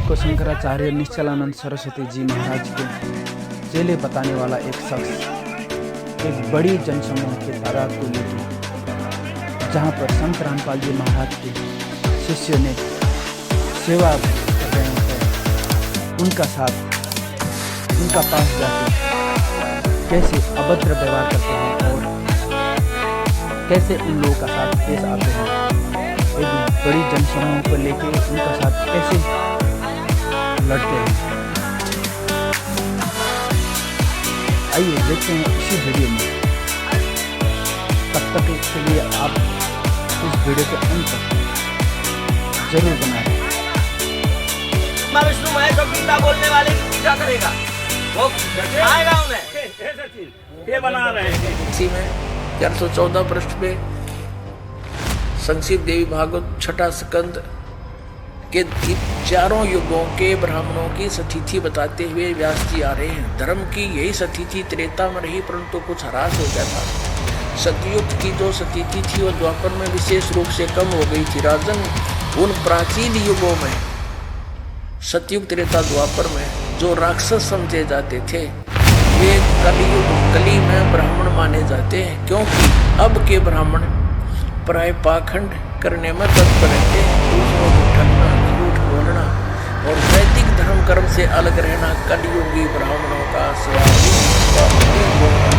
को शंकराचार्य निश्चलानंद सरस्वती जी महाराज के चेले बताने वाला एक शख्स एक बड़ी जनसमूह के तादाद को लेकर जहाँ पर संत रामपाल जी महाराज के शिष्य ने सेवा कर रहे हैं, उनका साथ उनका पास जाकर कैसे अभद्र व्यवहार करते हैं और कैसे उन लोगों का साथ पेश आते हैं, एक बड़ी जनसमूह को लेकर उनका साथ कैसे लड़ते हैं। आइए देखते हैं इसी वीडियो में। तब तक के लिए आप इस वीडियो के अंत तक जरूर बनाएं। विष्णु महेश जो गीता बोलने वाले की पूजा करेगा वो आएगा उन्हें ये बना रहे हैं। इसी में 414 पृष्ठ पे संक्षिप्त देवी भागवत छठा स्कंद के चारों युगों के ब्राह्मणों की सतिथि बताते हुए व्यास जी आ रहे हैं। धर्म की यही सतिथि त्रेता में रही, परंतु कुछ ह्रास हो गया था। सतयुग की जो सतिथि थी वो द्वापर में विशेष रूप से कम हो गई थी। राजन, उन प्राचीन युगों में सतयुग त्रेता द्वापर में जो राक्षस समझे जाते थे वे कली में ब्राह्मण माने जाते हैं, क्योंकि अब के ब्राह्मण प्राय पाखंड करने में तत्पर रहते हैं। दूसरों को ठगना, झूठ बोलना और वैदिक धर्म कर्म से अलग रहना कलियुगी ब्राह्मणों का स्वाभाविक गुण है।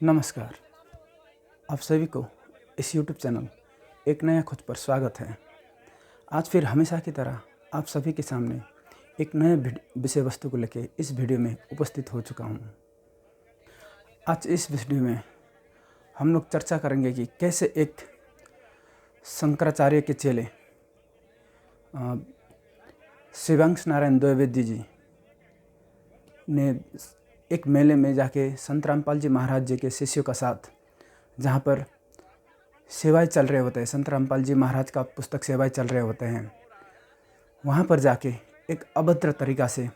नमस्कार, आप सभी को इस YouTube चैनल एक नया खोज पर स्वागत है। आज फिर हमेशा की तरह आप सभी के सामने एक नए विषय वस्तु को लेकर इस वीडियो में उपस्थित हो चुका हूँ। आज इस वीडियो में हम लोग चर्चा करेंगे कि कैसे एक शंकराचार्य के चेले शिवांश नारायण द्विवेदी जी ने एक मेले में जाके संत रामपाल जी महाराज जी के शिष्यों का साथ, जहाँ पर सेवाएं चल रहे होते हैं, संत रामपाल जी महाराज का पुस्तक सेवाएं चल रहे होते हैं, वहाँ पर जाके एक अभद्र तरीक़ा से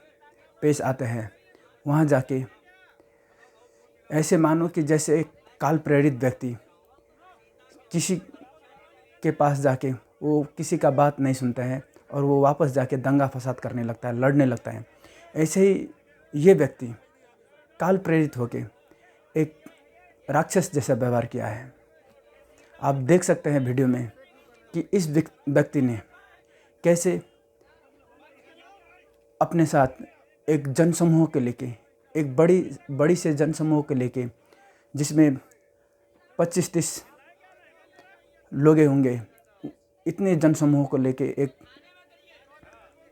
पेश आते हैं। वहाँ जाके ऐसे मानो कि जैसे एक काल प्रेरित व्यक्ति किसी के पास जाके वो किसी का बात नहीं सुनता है और वो वापस जाके दंगा फसाद करने लगता है, लड़ने लगता है। ऐसे ही ये व्यक्ति काल प्रेरित होके एक राक्षस जैसा व्यवहार किया है। आप देख सकते हैं वीडियो में कि इस व्यक्ति ने कैसे अपने साथ एक जनसमूह के लेके, एक बड़ी से जनसमूह के लेके, जिसमें 25-30 लोग होंगे, इतने जनसमूह को लेके एक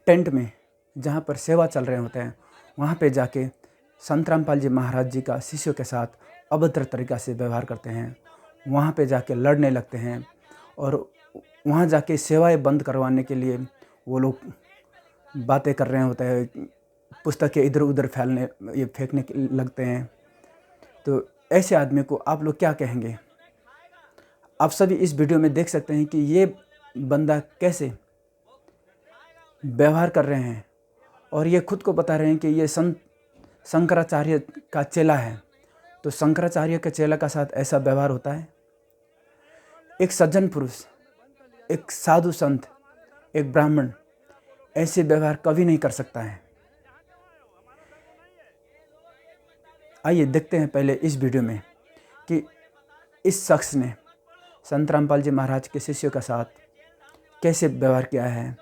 टेंट में जहाँ पर सेवा चल रहे होते हैं, वहाँ पे जाके संत रामपाल जी महाराज जी का शिष्यों के साथ अभद्र तरीक़ा से व्यवहार करते हैं। वहाँ पे जाके लड़ने लगते हैं और वहाँ जाके सेवाएं बंद करवाने के लिए वो लोग बातें कर रहे होते हैं, पुस्तकें इधर उधर फेंकने लगते हैं। तो ऐसे आदमी को आप लोग क्या कहेंगे? आप सभी इस वीडियो में देख सकते हैं कि ये बंदा कैसे व्यवहार कर रहे हैं और ये खुद को बता रहे हैं कि ये शंकराचार्य का चेला है। तो शंकराचार्य के चेला का साथ ऐसा व्यवहार होता है? एक सज्जन पुरुष, एक साधु संत, एक ब्राह्मण ऐसे व्यवहार कभी नहीं कर सकता है। आइए देखते हैं पहले इस वीडियो में कि इस शख्स ने संत रामपाल जी महाराज के शिष्यों का साथ कैसे व्यवहार किया है।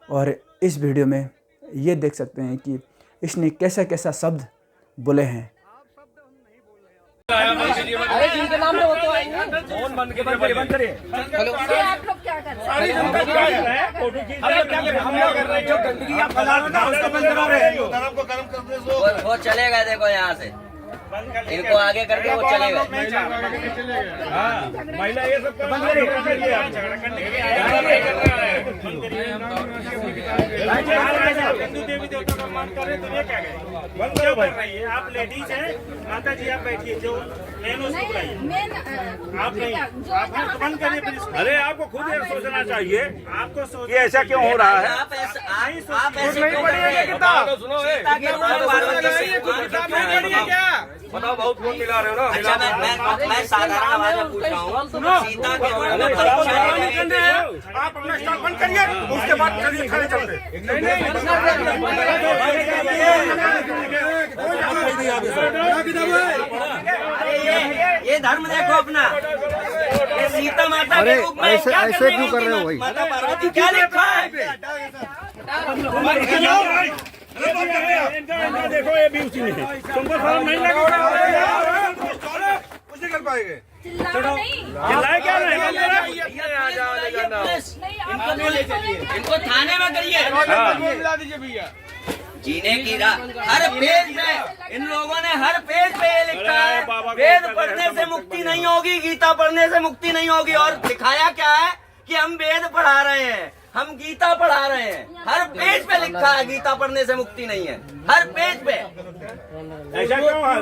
और इस वीडियो में ये देख सकते हैं कि इसने कैसा कैसा शब्द बोले हैं। अरे जिनके नाम में वो तो आएंगे। फोन बंद करिए। हेलो, आप लोग क्या कर रहे हैं? हम क्या कर रहे हैं? जो गंदगी आप फैला रहे हो उसको बंद करा रहे हो। वो चले गए, देखो यहाँ से इनको आगे करके वो चले गए। महिला ये सब बंद करिए। हिंदू देवी देवता का मान कर रहे तो ये क्या करें? बंद क्यों कर रही है? आप लेडीज हैं, माता जी आप बैठिए, जो मेन उसको बुलाइए। आप नहीं, आप हैं तो बंद करिए फिर इसको। अरे आपको खुद ये सोचना चाहिए, आपको सोच कि ऐसा क्यों हो रहा है। आप ऐसे नहीं आप ऐसे नहीं क्यों पढ़ी कर रहे है हैं? किताब, सुनो सीता के रूप में पार्वती से किताब नहीं पढ़ी है क्या? बताओ, बहुत फोन मिला रहे हो ना। अच्छा मैं साधारण आवाज में पूछ रहा हूँ, सीता के रूप में परीक्षा लेने गए थे। आप अपना स्टॉक बंद करिए, उसके बाद चलिए खाने चलते। ये धर्म देखो अपना, ये सीता माता के रूप में ऐसे क्या कर ऐसे रहे क्यों हैं कर रहे हो कि भाई? माता पार्वती क्या लिखा है? देखो ये भी उसी में है, तुमको शर्म नहीं लगेगा? कुछ नहीं कर पाएंगे। चिल्लाए क्या नहीं? इनको थाने में करिए। मिला दीजिए भैया। जीने की राह हर पेज पे इन लोगों ने हर पेज पे ये लिखा है, वेद पढ़ने से मुक्ति नहीं होगी, गीता पढ़ने से मुक्ति नहीं होगी। और दिखाया क्या है कि हम वेद पढ़ा रहे हैं, हम गीता पढ़ा रहे हैं। हर पेज पे लिखा है गीता पढ़ने से मुक्ति नहीं है, हर पेज पे। ऐसा क्यों है?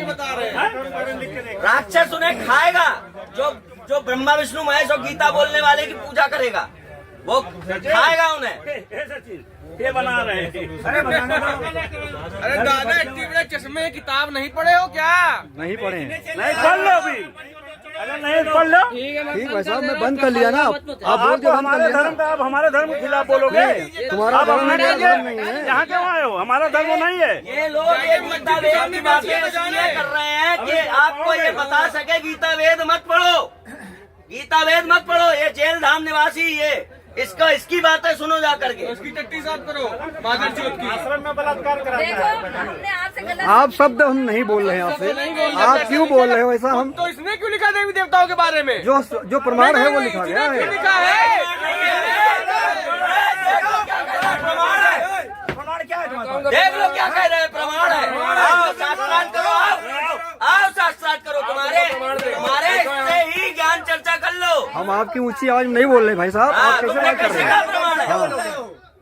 बता रहे हैं राक्षस उन्हें खाएगा, जो ब्रह्मा विष्णु महेश और गीता बोलने वाले की पूजा करेगा, वो खाएगा उन्हें। ये बना रहे हैं। अरे दादा एक्टिव चश्मे किताब नहीं पढ़े हो क्या? नहीं पढ़े। नहीं पढ़ लो अभी, अगर नहीं पढ़ लो ठीक भाई साहब, मैं बंद कर लिया ना। आप बोल आपको हमारे धर्म का, आप हमारे धर्म के खिलाफ बोलोगे? तुम्हारा आप धर्म अपना मेरा कीजिए। धर्म नहीं है। यहाँ क्यों आए हो? हमारा धर्म नहीं है। ये लोग ये गीता वेद की बातें इसलिए कर रहे हैं कि आपको ये बता सके गीता वेद मत पढ़ो, गीता वेद मत पढ़ो। ये जेल धाम निवासी ये इसकी बातें सुनो जा करके। उसकी टट्टी साफ करो माधर चौथ की। आश्रम में बलात्कार करा देखो हमने आपसे गलत आप शब्द हम नहीं बोल रहे हैं आपसे। आप क्यों बोल रहे हो ऐसा? हम तो इसने क्यों लिखा देवी देवताओं के बारे में? जो प्रमाण है वो लिखा गया क्यों है। लिखा है? प्रमाण क्या है तुम्हारे? देख लो क्या कह रहे हैं, प्रमाण है। आओ शास्त्रार्थ करो, आओ शास्त्रार्थ करो, तुम्हारे से ही ज्ञान चर्चा कर लो। हम आपकी ऊंची आवाज में नहीं बोल रहे भाई साहब। आप कैसे बात कर रहे हैं? प्रमाण है,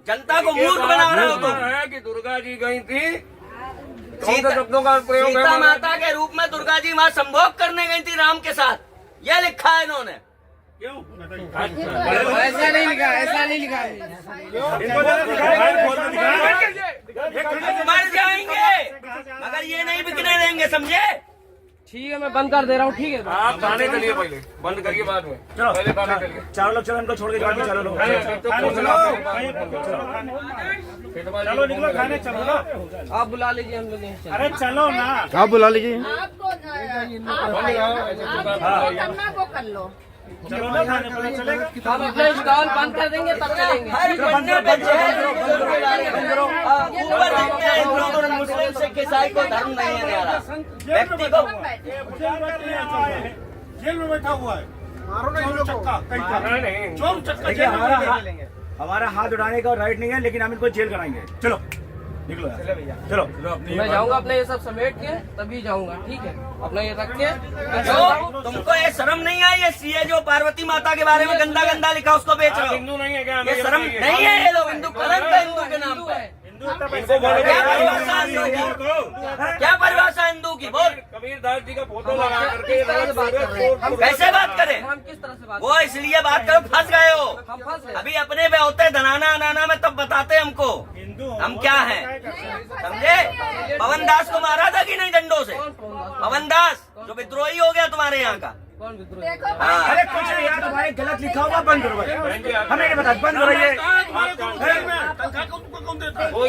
जनता को मूर्ख बना रहे हो तुम। है कि दुर्गा जी गई थी, सीता माता के रूप में दुर्गा जी वहाँ संभोग करने गई थी राम के साथ, ये लिखा है इन्होंने। ऐसा नहीं लिखा, ऐसा नहीं लिखा है। मर जाएंगे मगर ये नहीं बिकने देंगे, समझे? ठीक है मैं बंद कर दे रहा हूँ। ठीक है आप खाने चलिए, पहले बंद करिए बाद में। चलो पहले खाने चलिए। चार लोग चलो, इनको छोड़ के जाके चारों लोग चलो निकलो खाने चलो ना। आप बुला लीजिए, हम लोग यहीं चलें। अरे चलो ना। आप बुला लीजिए। आपको करना वो कर लो। चलो ना खाने पर चलेगा। हम अपना स्टॉल बंद कर देंगे तब चलेंगे। हर बंदे पे ऊपर लिखते हैं हिंदू मुस्लिम सिख ईसाई को धर्म नहीं है न्यारा, व्यक्ति को। जेल में बैठा हुआ है, मारो ना चोर चक्का। चोर चक्का जेल में। हमारा हाथ उड़ाने का राइट नहीं है, लेकिन हम इनको जेल कराएंगे। चलो निकलो चलो। मैं जाऊंगा अपने ये सब समेट के तभी जाऊंगा। ठीक है अपना ये रख के तो तुमको ये शर्म नहीं आई? ये सीए जो पार्वती माता के बारे में गंदा गंदा लिखा उसको बेच रहे हो। हिंदू नहीं है क्या? ये शर्म नहीं है? ये लोग हिंदू कलंक है हिंदू के नाम पे। क्या परिभाषा हिंदू की? बोल। कबीरदास जी का फोटो लगा करके कैसे बात करें? हम किस तरह से बात वो इसलिए बात करो, फंस गए हो। हम फंस गए। अभी अपने पे होते धनाना अनाना में तब बताते हमको हम क्या हैं, समझे? पवन दास को मारा था कि नहीं डंडों से? पवन दास जो विद्रोही हो गया तुम्हारे यहाँ का। कौन विद्रोह? देखो हाँ। अरे कुछ नहीं यार, तुम्हारे गलत लिखा हुआ बंद करो भाई। हमें नहीं बता, बंद हो रही है।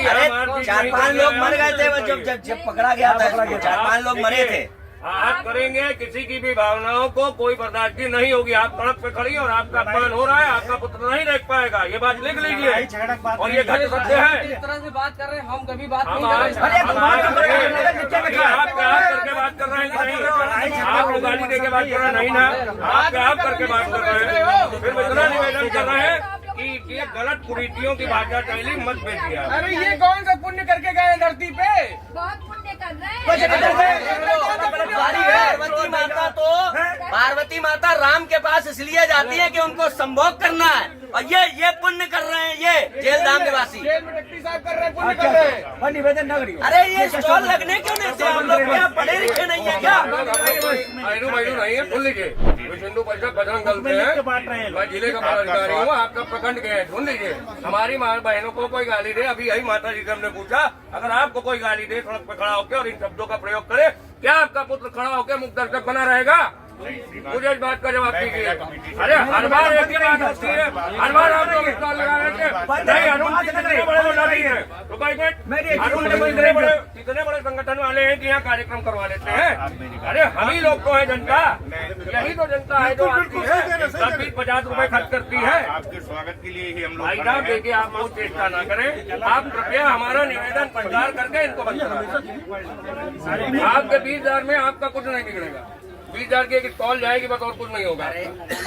अरे 4-5 लोग मर गए थे वो जब पकड़ा गया था, 4-5 लोग मरे थे। आप करेंगे किसी की भी भावनाओं को कोई बर्दाश्त नहीं होगी। आप सड़क पे खड़ी और आपका अपमान हो रहा है, आपका पुत्र नहीं देख पाएगा। ये बात लिख लीजिए और ये घट सकते हैं। इस तरह से बात कर रहे हैं, हम कभी बात नहीं कर रहे हैं। आप क्या करके बात कर रहे हैं कि नहीं? आप गाली दे के बात कर रहे हैं नहीं ना? आप क्या करके बात कर रहे हैं? फिर इतना निवेदन कर रहे हैं कि ये गलत कुरीतियों की भाषा शैली मत बेचिए। अरे ये कौन सा पुण्य करके गए धरती पे? बहुत पुण्य कर रहे हैं। पार्वती की माता राम के पास इसलिए जाती है कि उनको संभोग करना है, और ये पुण्य कर रहे हैं, ये जेल धाम के वासी। अरे ये स्टॉल लगने क्यों देते हैं? हम लोग क्या पढ़े लिखे नहीं है क्या? नहीं है, सुन लीजिए, विश्व हिंदू परिषद बजरंग दल से है, मैं जिले का पदाधिकारी हूँ, आपका प्रखंड के हैं। सुन लीजिए, हमारी माँ बहनों को कोई गाली दे, अभी यही माता जी से हमने पूछा, अगर आपको कोई गाली दे सड़क पर खड़ा होकर और इन शब्दों का प्रयोग करे, क्या आपका पुत्र खड़ा होकर मुख दर्शक बना रहेगा? मुझे इस बात का जवाब दीजिए। अरे हर बार एक ही बात होती है, हर बार आप लोग स्टॉल लगा रहे थे। नहीं, अरुण कितने बड़े मुद्दा नहीं है, रुको एक मिनट, अरुण कितने बड़े संगठन वाले हैं कि यहाँ कार्यक्रम करवा लेते हैं? अरे हम ही लोग तो है जनता, यही तो जनता है जो आती है, 10-20-50 रुपए खर्च करती है। आपके स्वागत के लिए ही हम भाई साहब देखिए, आप बहुत चेष्टा ना करें, आप कृपया हमारा निवेदन प्रचार करके इनको बंद करें। आपके 20,000 में आपका कुछ नहीं बिगड़ेगा, 20,000 की एक स्टॉल जाएगी बस, और कुछ नहीं होगा।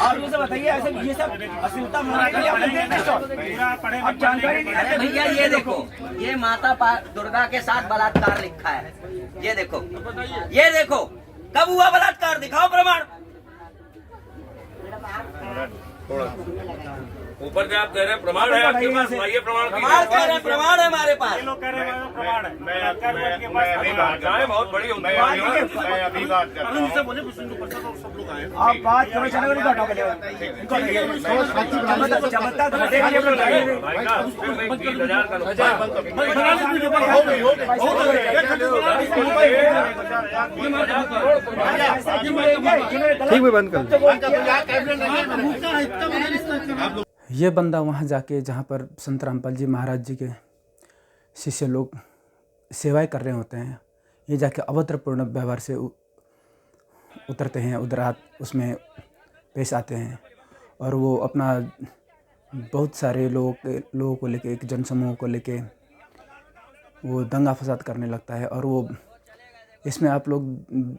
और मुझे बताइए, ऐसे ये सब अश्लीलता जानकारी। अरे भैया ये देखो, ये माता दुर्गा के साथ बलात्कार लिखा है, ये देखो, ये देखो, कब हुआ बलात्कार? दिखाओ प्रमाण। ऊपर से आप कह रहे हैं प्रमाण है आपके पास, ये प्रमाण प्रमाण है हमारे पास। प्रमाण है, बहुत बड़ी होती है। मैं अभी बात कर रहा हूँ। आप बात करो, चलो ठीक है, बंद कर। ये बंदा वहाँ जाके जहाँ पर संत रामपाल जी महाराज जी के शिष्य लोग सेवाएं कर रहे होते हैं, ये जाके अभद्रपूर्ण व्यवहार से उतरते हैं, उधर हाथ उसमें पेश आते हैं, और वो अपना बहुत सारे लोगों को लेके, एक जनसमूह को लेके वो दंगा फसाद करने लगता है। और वो इसमें आप लोग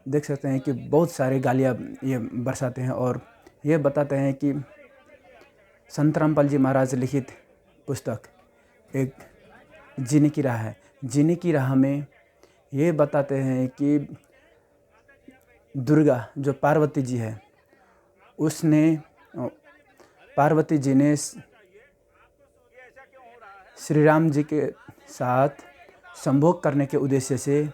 देख सकते हैं कि बहुत सारे गालियाँ ये बरसाते हैं, और ये बताते हैं कि संत रामपाल जी महाराज लिखित पुस्तक एक जीने की राह है। जीने की राह में ये बताते हैं कि दुर्गा जो पार्वती जी है, पार्वती जी ने श्री राम जी के साथ संभोग करने के उद्देश्य से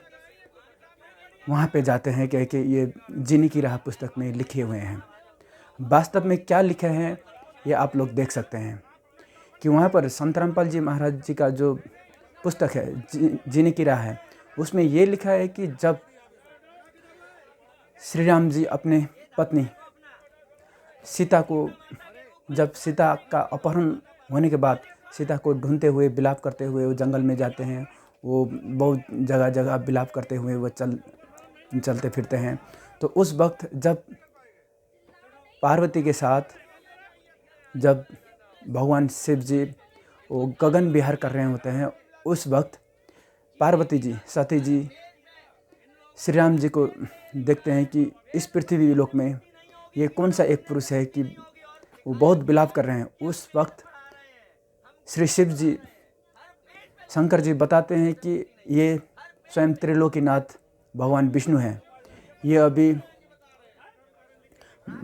वहाँ पे जाते हैं कि ये जीने की राह पुस्तक में लिखे हुए हैं। वास्तव में क्या लिखे हैं ये आप लोग देख सकते हैं कि वहाँ पर संत रामपाल जी महाराज जी का जो पुस्तक है जीने की राह है, उसमें ये लिखा है कि जब श्री राम जी अपने पत्नी सीता का अपहरण होने के बाद सीता को ढूंढते हुए, विलाप करते हुए वो जंगल में जाते हैं। वो बहुत जगह जगह विलाप करते हुए वो चलते फिरते हैं। तो उस वक्त जब पार्वती के साथ जब भगवान शिव जी वो गगन विहार कर रहे होते हैं, उस वक्त पार्वती जी, सती जी श्री राम जी को देखते हैं कि इस पृथ्वी लोक में ये कौन सा एक पुरुष है कि वो बहुत विलाप कर रहे हैं। उस वक्त श्री शिव जी, शंकर जी बताते हैं कि ये स्वयं त्रिलोकीनाथ भगवान विष्णु हैं। ये अभी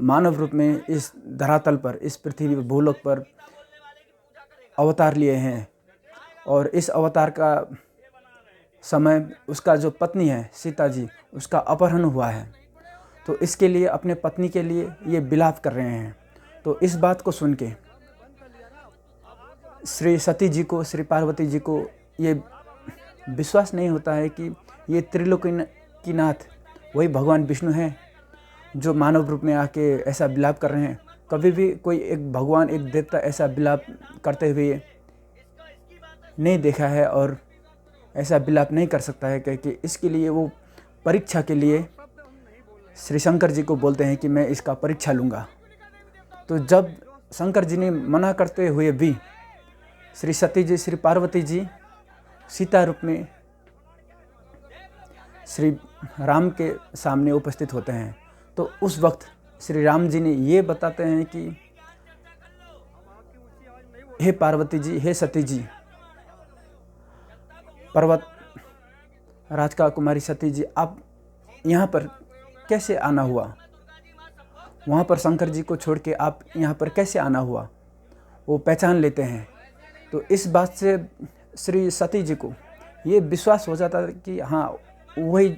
मानव रूप में इस धरातल पर, इस पृथ्वी भूलोक पर अवतार लिए हैं, और इस अवतार का समय उसका जो पत्नी है सीता जी, उसका अपहरण हुआ है। तो इसके लिए अपने पत्नी के लिए ये विलाप कर रहे हैं। तो इस बात को सुन के श्री सती जी को, श्री पार्वती जी को ये विश्वास नहीं होता है कि ये त्रिलोकीनाथ वही भगवान विष्णु हैं जो मानव रूप में आके ऐसा विलाप कर रहे हैं। कभी भी कोई एक भगवान, एक देवता ऐसा विलाप करते हुए नहीं देखा है और ऐसा विलाप नहीं कर सकता है, क्योंकि इसके लिए वो परीक्षा के लिए श्री शंकर जी को बोलते हैं कि मैं इसका परीक्षा लूँगा। तो जब शंकर जी ने मना करते हुए भी श्री सती जी, श्री पार्वती जी सीता रूप में श्री राम के सामने उपस्थित होते हैं। तो उस वक्त श्री राम जी ने ये बताते हैं कि हे पार्वती जी, हे सती जी, पर्वत राजका कुमारी सती जी, आप यहाँ पर कैसे आना हुआ? वहाँ पर शंकर जी को छोड़ के आप यहाँ पर कैसे आना हुआ, वो पहचान लेते हैं। तो इस बात से श्री सती जी को ये विश्वास हो जाता है कि हाँ वही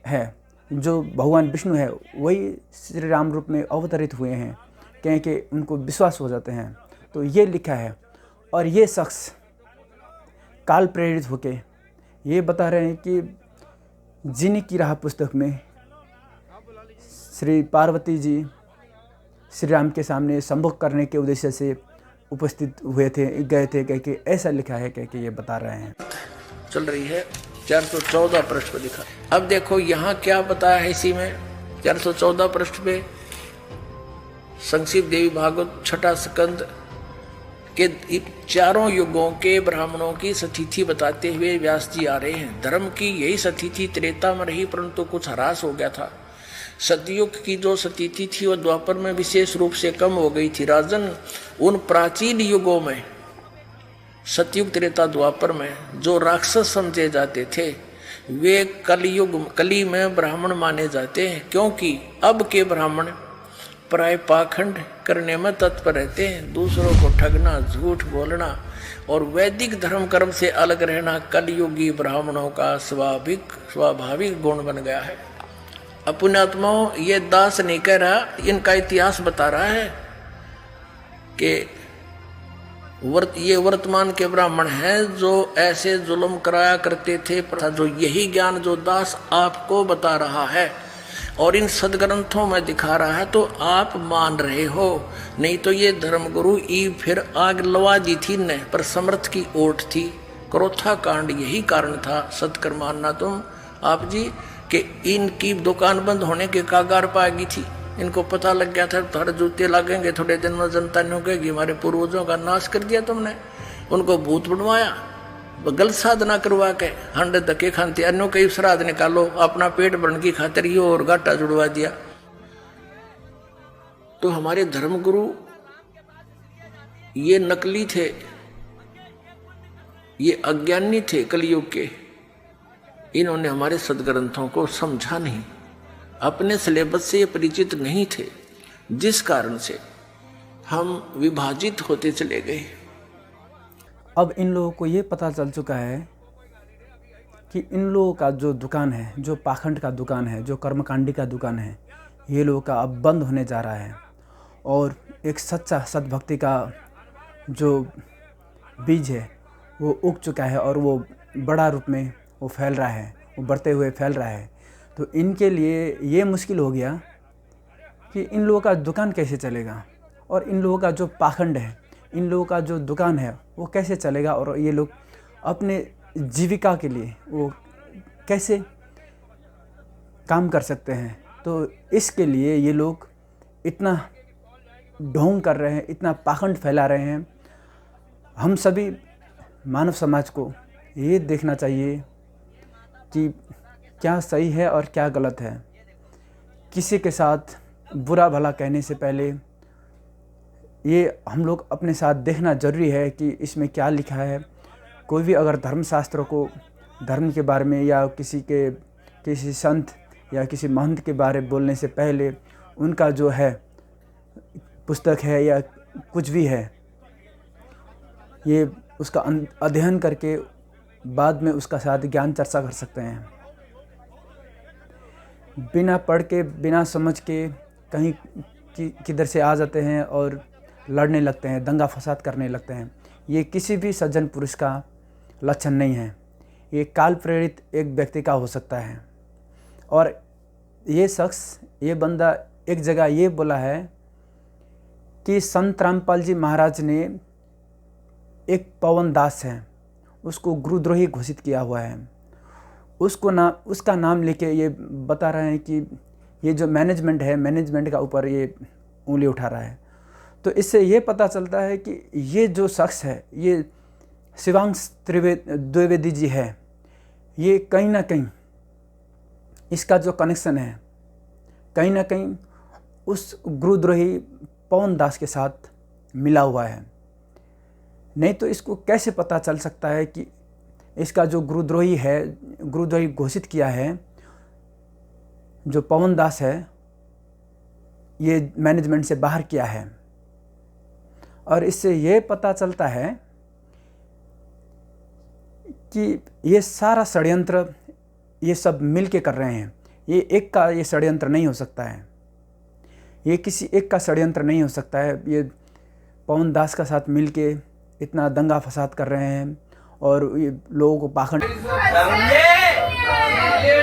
है, जो भगवान विष्णु है वही श्री राम रूप में अवतरित हुए हैं, कहें कि उनको विश्वास हो जाते हैं। तो ये लिखा है। और ये शख्स काल प्रेरित होके ये बता रहे हैं कि जीने की राह पुस्तक में श्री पार्वती जी श्री राम के सामने संभोग करने के उद्देश्य से उपस्थित हुए थे, गए थे, कह के ऐसा लिखा है, कह के ये बता रहे हैं। चल रही है 414 पृष्ठ पर लिखा। अब देखो यहाँ क्या बताया है इसी में 414 पृष्ठ पे संक्षिप्त देवी भागवत छठा स्कंद के चारों युगों के ब्राह्मणों की सतिथि बताते हुए व्यास जी आ रहे हैं। धर्म की यही सतिथि त्रेता में रही, परंतु कुछ ह्रास हो गया था। सतयुग की जो सतिथि थी वो द्वापर में विशेष रूप से कम हो गई थी। राजन, उन प्राचीन युगों में सतयुग त्रेता द्वापर में जो राक्षस समझे जाते थे वे कली में ब्राह्मण माने जाते हैं, क्योंकि अब के ब्राह्मण प्राय पाखंड करने में तत्पर रहते हैं। दूसरों को ठगना, झूठ बोलना और वैदिक धर्म कर्म से अलग रहना कलयुगी ब्राह्मणों का स्वाभाविक गुण बन गया है। अपने आत्माओं, ये दास नहीं कह रहा, इनका इतिहास बता रहा है कि ये वर्तमान के ब्राह्मण हैं जो ऐसे जुल्म कराया करते थे। जो यही ज्ञान जो दास आपको बता रहा है और इन सदग्रंथों में दिखा रहा है तो आप मान रहे हो, नहीं तो ये धर्मगुरु ई फिर आग लवा दी थी न, पर समर्थ की ओट थी। क्रोथा कांड यही कारण था। सत्कर मानना तुम आप जी कि इनकी दुकान बंद होने के कागार पाएगी थी। इनको पता लग गया था थोड़े जूते लगेंगे, थोड़े दिन में जनता नहीं कहेगी हमारे पूर्वजों का नाश कर दिया तुमने, उनको भूत बनवाया, गलत साधना करवा के हंडे धक्के खाते, अन्यों कई श्राद्ध निकालो, अपना पेट भरने की खातिर ये और घाटा जुड़वा दिया। तो हमारे धर्मगुरु ये नकली थे, ये अज्ञानी थे कलयुग के। इन्होंने हमारे सदग्रंथों को समझा नहीं, अपने सिलेबस से ये परिचित नहीं थे, जिस कारण से हम विभाजित होते चले गए। अब इन लोगों को ये पता चल चुका है कि इन लोगों का जो दुकान है, जो पाखंड का दुकान है, जो कर्मकांडी का दुकान है, ये लोगों का अब बंद होने जा रहा है। और एक सच्चा सद्भक्ति का जो बीज है वो उग चुका है और वो बड़ा रूप में वो फैल रहा है, वो बढ़ते हुए फैल रहा है। तो इनके लिए ये मुश्किल हो गया कि इन लोगों का दुकान कैसे चलेगा, और इन लोगों का जो पाखंड है, इन लोगों का जो दुकान है वो कैसे चलेगा, और ये लोग अपने जीविका के लिए वो कैसे काम कर सकते हैं। तो इसके लिए ये लोग इतना ढोंग कर रहे हैं, इतना पाखंड फैला रहे हैं। हम सभी मानव समाज को ये देखना चाहिए कि क्या सही है और क्या गलत है। किसी के साथ बुरा भला कहने से पहले ये हम लोग अपने साथ देखना ज़रूरी है कि इसमें क्या लिखा है। कोई भी अगर धर्मशास्त्रों को, धर्म के बारे में या किसी संत या किसी महंत के बारे में बोलने से पहले उनका जो है पुस्तक है या कुछ भी है, ये उसका अध्ययन करके बाद में उसका साथ ज्ञान चर्चा कर सकते हैं। बिना पढ़ के, बिना समझ के कहीं किधर से आ जाते हैं और लड़ने लगते हैं, दंगा फसाद करने लगते हैं। ये किसी भी सज्जन पुरुष का लक्षण नहीं है। ये काल प्रेरित एक व्यक्ति का हो सकता है। और ये शख्स, ये बंदा एक जगह ये बोला है कि संत रामपाल जी महाराज ने एक पवन दास है, उसको गुरुद्रोही घोषित किया हुआ है। उसका नाम लेके ये बता रहे हैं कि ये जो मैनेजमेंट है, मैनेजमेंट का ऊपर ये उंगली उठा रहा है। तो इससे ये पता चलता है कि ये जो शख्स है, ये शिवांश द्विवेदी जी है, ये कहीं ना कहीं इसका जो कनेक्शन है, कहीं ना कहीं उस गुरुद्रोही पवन दास के साथ मिला हुआ है। नहीं तो इसको कैसे पता चल सकता है कि इसका जो गुरुद्रोही है, गुरुद्रोही घोषित किया है जो पवन दास है, ये मैनेजमेंट से बाहर किया है। और इससे ये पता चलता है कि ये सारा षड्यंत्र ये सब मिल के कर रहे हैं। ये एक का ये षड्यंत्र नहीं हो सकता है, ये किसी एक का षड्यंत्र नहीं हो सकता है। ये पवन दास का साथ मिल के इतना दंगा फसाद कर रहे हैं और ये लोगों को पाखंड। समझे?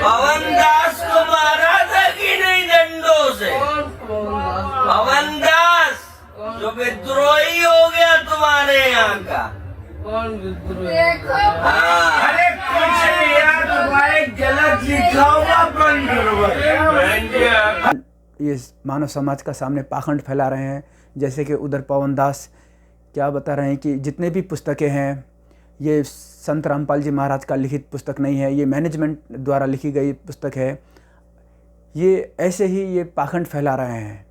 पवन दास को मारा था कि नहीं डंडों से? पवन दास जो विद्रोही हो गया तुम्हारे यहाँ का। अरे कुछ नहीं यार, तुम्हारे गलत लिखा हुआ बंद करो। ये मानव समाज का सामने पाखंड फैला रहे हैं। जैसे कि उधर पवन दास क्या बता रहे हैं कि जितने भी पुस्तकें हैं ये संत रामपाल जी महाराज का लिखित पुस्तक नहीं है, ये मैनेजमेंट द्वारा लिखी गई पुस्तक है। ये ऐसे ही ये पाखंड फैला रहे हैं।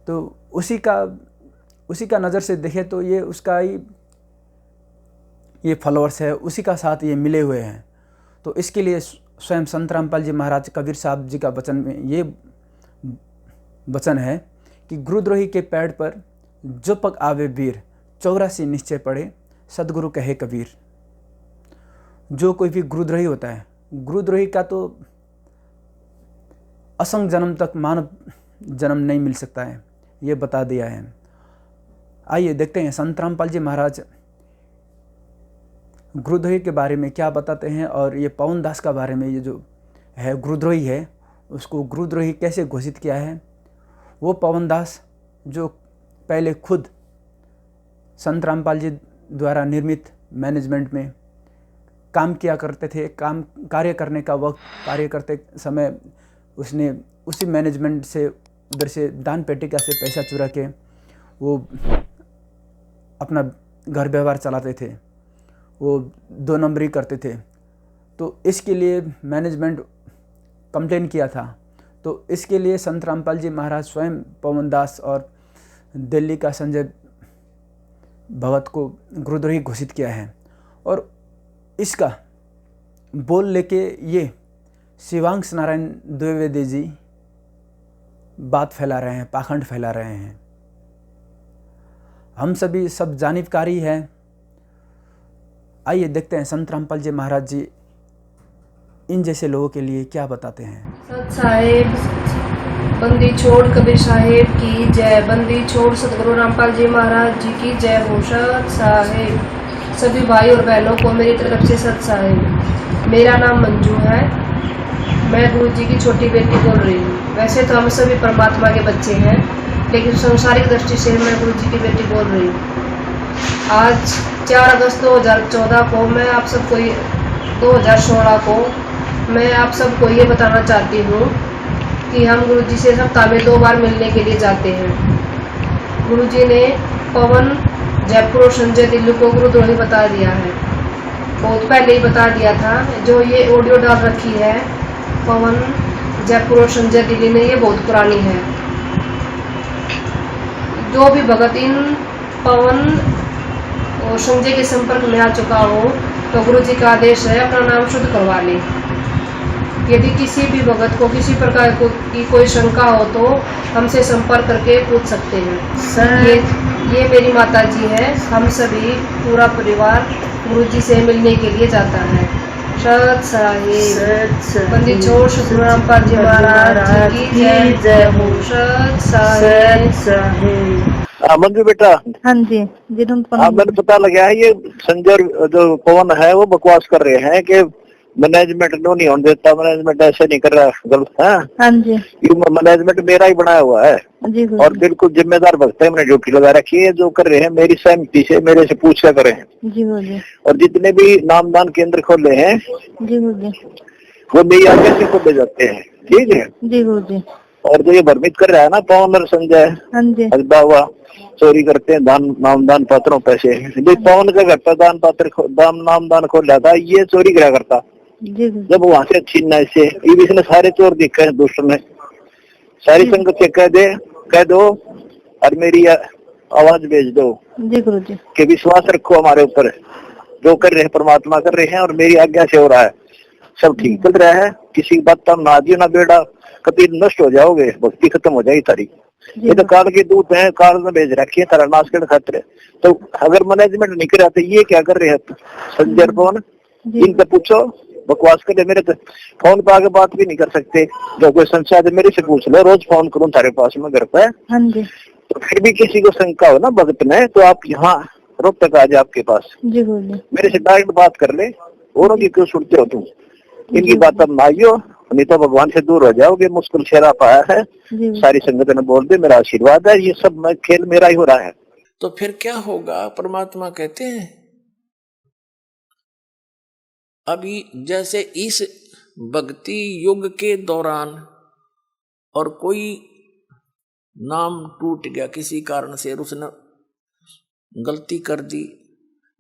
तो उसी का नज़र से देखें तो ये उसका ही ये फॉलोअर्स है, उसी का साथ ये मिले हुए हैं। तो इसके लिए स्वयं संत रामपाल जी महाराज कबीर साहब जी का वचन में ये वचन है कि गुरुद्रोही के पैड़ पर जो पग आवे वीर, 84 निश्चय पड़े सदगुरु कहे कबीर। जो कोई भी गुरुद्रोही होता है, गुरुद्रोही का तो असंग जन्म तक मानव जन्म नहीं मिल सकता है, ये बता दिया है। आइए देखते हैं संत रामपाल जी महाराज गुरुद्रोही के बारे में क्या बताते हैं और ये पवन दास का बारे में, ये जो है गुरुद्रोही है उसको गुरुद्रोही कैसे घोषित किया है। वो पवन दास जो पहले खुद संत रामपाल जी द्वारा निर्मित मैनेजमेंट में काम किया करते थे, कार्य करने का वक्त कार्य करते समय उसने उसी मैनेजमेंट से उधर से दान पेटिका से पैसा चुरा के वो अपना घर व्यवहार चलाते थे, वो 2 नंबरी करते थे। तो इसके लिए मैनेजमेंट कंप्लेन किया था। तो इसके लिए संत रामपाल जी महाराज स्वयं पवन दास और दिल्ली का संजय भगत को गुरुद्रोही घोषित किया है। और इसका बोल लेके ये शिवांश नारायण द्विवेदी जी बात फैला रहे हैं, पाखंड फैला रहे हैं। हम सभी सब जानिबकारी हैं। आइए देखते हैं संत रामपाल जी महाराज जी इन जैसे लोगों के लिए क्या बताते हैं। सत साहेब बंदी छोड़ कबीर साहेब की जय, बंदी छोड़ सतगुरु रामपाल जी महाराज जी की जय हो। सत साहेब सभी भाई और बहनों को मेरी तरफ से सत साहेब। मेरा नाम मंजू है, मैं गुरु जी की छोटी बेटी बोल रही हूँ। वैसे तो हम सभी परमात्मा के बच्चे हैं, लेकिन संसारिक दृष्टि से मैं गुरु जी की बेटी बोल रही हूँ। आज 4 अगस्त 2014 को मैं आप सबको 2016 को मैं आप सबको ये बताना चाहती हूँ कि हम गुरुजी से सप्ताह में 2 बार मिलने के लिए जाते हैं। गुरुजी ने पवन जयपुर और संजय दिल्ली को गुरुद्रोही बता दिया है, बहुत पहले ही बता दिया था। जो ये ऑडियो डाल रखी है पवन जयपुर और संजय दिल्ली ने, ये बहुत पुरानी है। जो भी भगत इन पवन और संजय के संपर्क में आ चुका हो तो गुरुजी का आदेश है अपना नाम शुद्ध करवा ले। यदि किसी भी भगत को किसी प्रकार की कोई शंका हो तो हमसे संपर्क करके पूछ सकते हैं। ये मेरी माता जी है। हम सभी पूरा परिवार गुरुजी से मिलने के लिए जाता है। सत साहिब बंदी छोड़ सतगुरु रामपाल जी महाराज जी की जय हो। सत साहिब। मंजू बेटा, हाँ जी जी तुम मैंने पता लगा है ये संजय जो पवन है वो बकवास कर रहे हैं कि मैनेजमेंट नो नहीं होने देता, मैनेजमेंट ऐसे नहीं कर रहा, गलत है। हाँ जी, ये मैनेजमेंट मेरा ही बनाया हुआ है जी और बिल्कुल जिम्मेदार भक्त है। मैंने ड्यूटी लगा रखी है, जो कर रहे हैं मेरी सहमति से मेरे से पूछ कर करें जी जी। और जितने भी नामदान केंद्र खोले हैं जी जी वो मेरी आगे से खोले जाते हैं, ठीक है जी जी। और जो ये भ्रमित कर रहा है ना पवन और संजय, हाँ जी, हजबा हुआ चोरी करते हैं नामदान पात्रों पैसे। पवन का घर पर दान पात्र नामदान खोल रहा था, ये चोरी करा करता जी। जब वहां से छीनना इससे इसने सारे चोर दिखे हैं, दुष्ट ने सारी संगत से कह दो और मेरी आवाज भेज दो जी गुरु जी कि विश्वास रखो हमारे ऊपर, जो कर रहे हैं परमात्मा कर रहे हैं और मेरी आज्ञा से हो रहा है, सब ठीक चल रहा है। किसी बात का ना दियो ना बेड़ा, कभी नष्ट हो जाओगे, भक्ति खत्म हो जाएगी तारी। ये तो काल के दूत हैं, काल में भेज रखी है तारा नाश करने खातिर। तो अगर मैनेजमेंट नहीं करे तो ये क्या कर रहे हैं संजय कौन, इनसे पूछो। बकवास करे, मेरे तो फोन पे आगे बात भी नहीं कर सकते। जो कोई संशय है मेरे से पूछ लो, रोज फोन करूँ तारे पास में घर पे। हाँ जी तो फिर भी किसी को शंका हो ना भगत में, तो आप यहाँ रोक तक आ जाए आपके पास, जी गुरुजी। मेरे से डायरेक्ट बात कर ले। औरों की क्यों सुनते हो तुम? इनकी बात अब माइयो, नहीं तो भगवान से दूर हो जाओगे। मुश्किल शेरा पाया है, सारी संगत ने बोल दे मेरा आशीर्वाद है, ये सब खेल मेरा ही हो रहा है। तो फिर क्या होगा? परमात्मा कहते हैं अभी जैसे इस भक्ति युग के दौरान और कोई नाम टूट गया किसी कारण से, उसने गलती कर दी।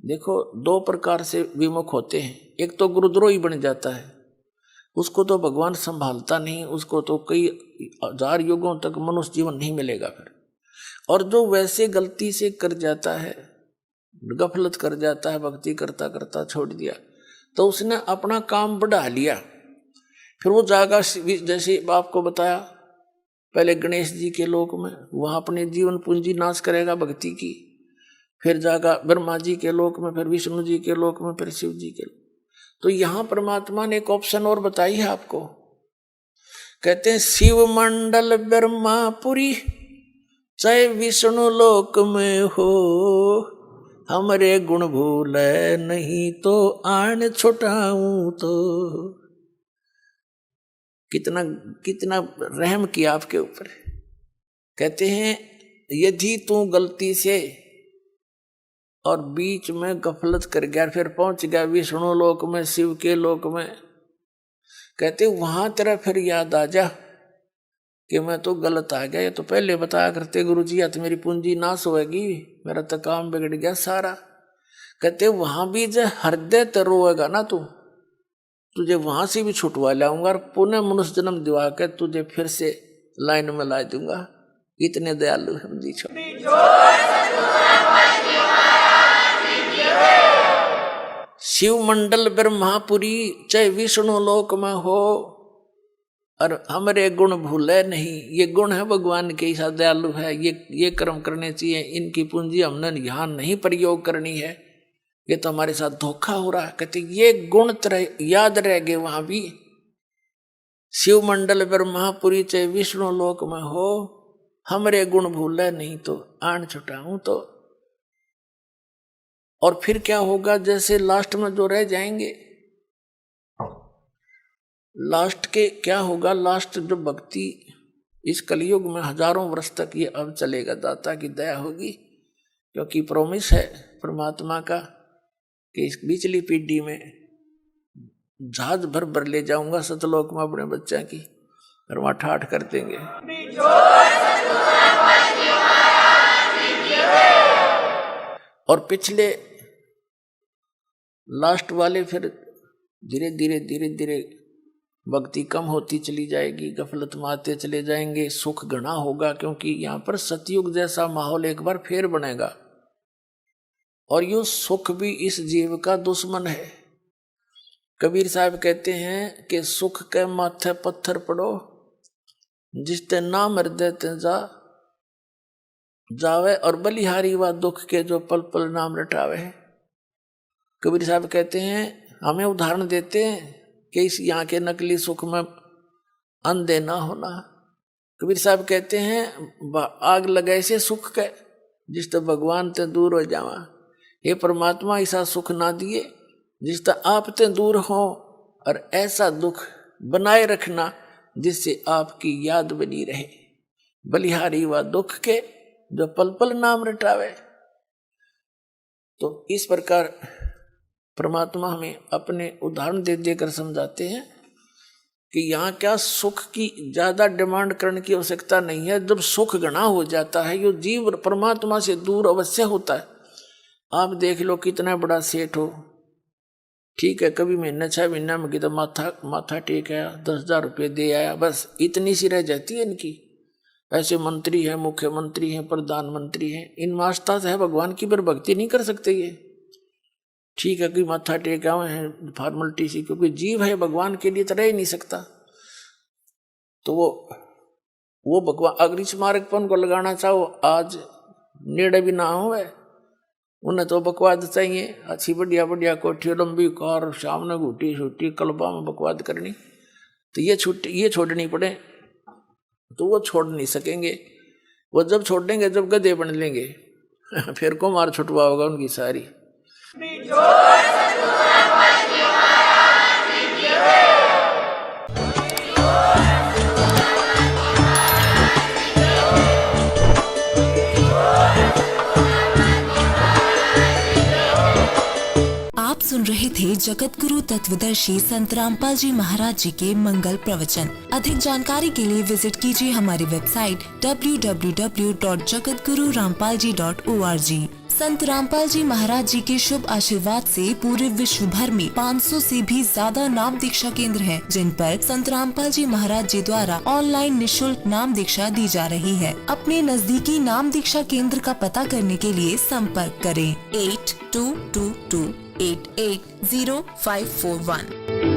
देखो दो प्रकार से विमुख होते हैं। एक तो गुरुद्रोही बन जाता है, उसको तो भगवान संभालता नहीं, उसको तो कई हजार युगों तक मनुष्य जीवन नहीं मिलेगा फिर। और जो वैसे गलती से कर जाता है, गफलत कर जाता है, भक्ति करता करता छोड़ दिया, तो उसने अपना काम बढ़ा लिया। फिर वो जाएगा, जैसे आपको बताया पहले गणेश जी के लोक में, वहां अपने जीवन पूंजी नाश करेगा भक्ति की। फिर जाएगा ब्रह्मा जी के लोक में, फिर विष्णु जी के लोक में, फिर शिव जी के लोक। तो यहां परमात्मा ने एक ऑप्शन और बताई है आपको। कहते हैं शिव मंडल ब्रह्मापुरी चाहे विष्णु लोक में हो, हमरे गुण भूले नहीं तो आन छुटाऊं तो। कितना कितना रहम किया आपके ऊपर। कहते हैं यदि तू गलती से और बीच में गफलत कर गया, फिर पहुंच गया विष्णु लोक में, शिव के लोक में, कहते वहां तेरा फिर याद आ जा कि मैं तो गलत आ गया। ये तो पहले बताया करते गुरुजी, या तो मेरी पूंजी नाश होएगी, मेरा तो काम बिगड़ गया सारा। कहते वहां भी जो हृदय तो रोएगा ना तू, तुझे वहां से भी छुटवा लाऊंगा और पुनः मनुष्य जन्म दिवा के तुझे फिर से लाइन में ला दूंगा। इतने दयालु हम जी छोड़। शिव मंडल ब्रह्मापुरी चाहे विष्णु लोक में हो, और हमारे गुण भूले नहीं। ये गुण है भगवान के, ऐसा दयालु है, ये कर्म करने चाहिए। इनकी पूंजी हमने यहाँ नहीं प्रयोग करनी है, ये तो हमारे साथ धोखा हो रहा है। कहते ये गुण तरह याद रह गए वहां भी। शिव मंडल ब्रह्मापुरी चाहे विष्णु लोक में हो, हमरे गुण भूले नहीं तो आन छुटाऊं तो। और फिर क्या होगा? जैसे लास्ट में जो रह जाएंगे, लास्ट के क्या होगा? लास्ट जो भक्ति इस कलयुग में हजारों वर्ष तक ये अब चलेगा, दाता की दया होगी। क्योंकि प्रॉमिस है परमात्मा का कि इस पिछली पीढ़ी में जहाज भर भर ले जाऊंगा सतलोक में अपने बच्चा की, और वहां ठाठ कर देंगे। और पिछले लास्ट वाले फिर धीरे धीरे धीरे धीरे भक्ति कम होती चली जाएगी, गफलत में आते चले जाएंगे, सुख घना होगा। क्योंकि यहाँ पर सतयुग जैसा माहौल एक बार फिर बनेगा। और यो सुख भी इस जीव का दुश्मन है। कबीर साहब कहते हैं कि सुख के माथे पत्थर पड़ो, जिसते नाम हृदय ते जावे, और बलिहारी व दुख के जो पल पल नाम रटावे। कबीर साहब कहते हैं, हमें उदाहरण देते हैं कि इस यहाँ के नकली सुख में अंधे ना होना। कबीर साहब कहते हैं आग लगाए से सुख के, जिस तो भगवान ते दूर हो जावा। हे परमात्मा ऐसा सुख ना दिए जिस तो आप ते दूर हो, और ऐसा दुख बनाए रखना जिससे आपकी याद बनी रहे। बलिहारी व दुख के जो पल पल नाम रटावे। तो इस प्रकार परमात्मा हमें अपने उदाहरण दे देकर समझाते हैं कि यहाँ क्या सुख की ज्यादा डिमांड करने की आवश्यकता नहीं है। जब सुख घना हो जाता है, ये जीव परमात्मा से दूर अवश्य होता है। आप देख लो कितना बड़ा सेठ हो, ठीक है, कभी महीने 6 महीना में तो माथा टेक आया, 10,000 रुपये दे आया, बस इतनी सी रह जाती है इनकी। ऐसे मंत्री हैं, मुख्यमंत्री हैं, प्रधानमंत्री हैं, इन मास्ता है भगवान की पर भक्ति नहीं कर सकते ये। ठीक है कि माथा टेका हुए हैं फॉर्मेलिटी सी, क्योंकि जीव है भगवान के लिए तो रह ही नहीं सकता। तो वो वो भगवान अग्नि स्मारक पर उनको लगाना चाहो, आज नेड़े भी ना हो, उन्हें तो बकवाद चाहिए, अच्छी बढ़िया बढ़िया कोठी, लंबी कार, सामने घूटी छुट्टी, कलबा में बकवाद करनी, तो ये छोड़नी पड़े, तो वो छोड़ नहीं सकेंगे। वो जब छोड़ देंगे जब गधे बन लेंगे, फिर को मार छुटवा होगा उनकी सारी। आप सुन रहे थे जगत गुरु तत्वदर्शी संत रामपाल जी महाराज जी के मंगल प्रवचन। अधिक जानकारी के लिए विजिट कीजिए हमारी वेबसाइट www.jagatgururampalji.org। संत रामपाल जी महाराज जी के शुभ आशीर्वाद से पूरे विश्व भर में 500 से भी ज्यादा नाम दीक्षा केंद्र हैं, जिन पर संत रामपाल जी महाराज जी द्वारा ऑनलाइन निशुल्क नाम दीक्षा दी जा रही है। अपने नजदीकी नाम दीक्षा केंद्र का पता करने के लिए संपर्क करें 8222880541।